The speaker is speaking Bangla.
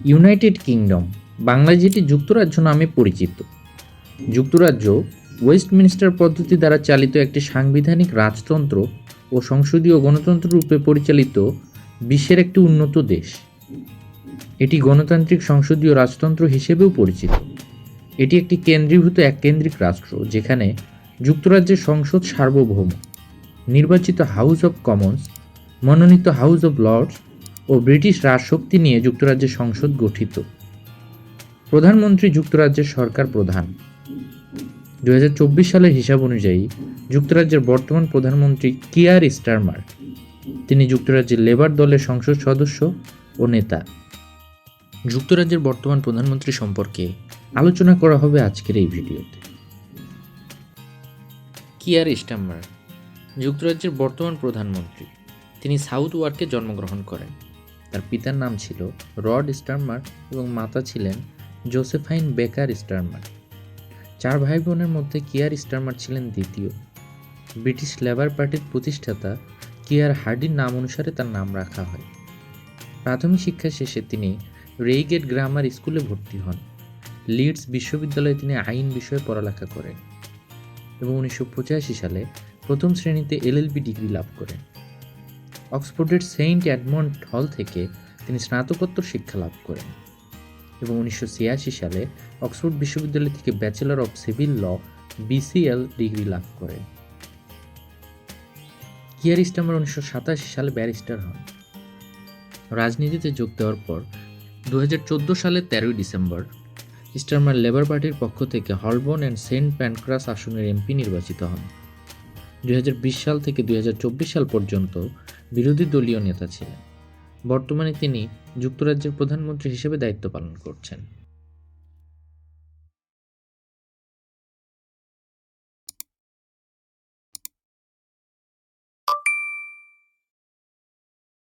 ইউনাইটেড কিংডম, বাংলায় যেটি যুক্তরাজ্য নামে পরিচিত। যুক্তরাজ্য ওয়েস্টমিনস্টার পদ্ধতি দ্বারা চালিত একটি সাংবিধানিক রাজতন্ত্র ও সংসদীয় গণতন্ত্র রূপে পরিচালিত বিশ্বের একটি উন্নত দেশ। এটি গণতান্ত্রিক সংসদীয় রাজতন্ত্র হিসেবেও পরিচিত। এটি একটি কেন্দ্রীভূত এককেন্দ্রিক রাষ্ট্র, যেখানে যুক্তরাজ্যের সংসদ সার্বভৌম, নির্বাচিত হাউস অব কমন্স, মনোনীত হাউস অব লর্ডস ও ব্রিটিশ রাজশক্তি নিয়ে যুক্তরাজ্যের সংসদ গঠিত। প্রধানমন্ত্রী যুক্তরাজ্যের সরকার প্রধান। 2024 সালের হিসাব অনুযায়ী যুক্তরাজ্যের বর্তমান প্রধানমন্ত্রী কিয়ার স্টারমার। তিনি যুক্তরাজ্যের লেবার দলের সংসদ সদস্য ও নেতা। যুক্তরাজ্যের বর্তমান প্রধানমন্ত্রী সম্পর্কে আলোচনা করা হবে আজকের এই ভিডিওতে। কিয়ার স্টারমার যুক্তরাজ্যের বর্তমান প্রধানমন্ত্রী। তিনি সাউথ ওয়ার্কে জন্মগ্রহণ করেন। তার পিতার নাম ছিল রড স্টারমার এবং মাতা ছিলেন জোসেফাইন বেকার স্টারমার। 4 ভাই বোনের মধ্যে কিয়ার স্টারমার ছিলেন দ্বিতীয়। ব্রিটিশ লেবার পার্টির প্রতিষ্ঠাতা কিয়ার হার্ডির নাম অনুসারে তার নাম রাখা হয়। প্রাথমিক শিক্ষা শেষে তিনি রেইগেট গ্রামার স্কুলে ভর্তি হন। লিডস বিশ্ববিদ্যালয়ে তিনি আইন বিষয়ে পড়ালেখা করেন এবং 1985 সালে প্রথম শ্রেণীতে এলএলবি ডিগ্রি লাভ করেন। অক্সফোর্ডের সেন্ট এডমন্ড হল থেকে তিনি স্নাতকোত্তর শিক্ষা লাভ করেন এবং 1986 সালে অক্সফোর্ড বিশ্ববিদ্যালয় থেকে Bachelor of Civil Law BCL degree লাভ করেন। কিয়ার স্টারমার 1987 সালে ব্যারিস্টার হন। রাজনীতিতে যোগ দেওয়ার পর 2014 সালের 13 ডিসেম্বর স্টারমার লেবার পার্টির পক্ষ থেকে হলবর্ন অ্যান্ড সেন্ট প্যানক্রাস আসনের এমপি নির্বাচিত হন। 2020 সাল থেকে 2024 সাল পর্যন্ত বিরোধী দলীয় নেতা ছিলেন। বর্তমানে তিনি যুক্তরাজ্যের প্রধানমন্ত্রী হিসেবে দায়িত্ব পালন করছেন।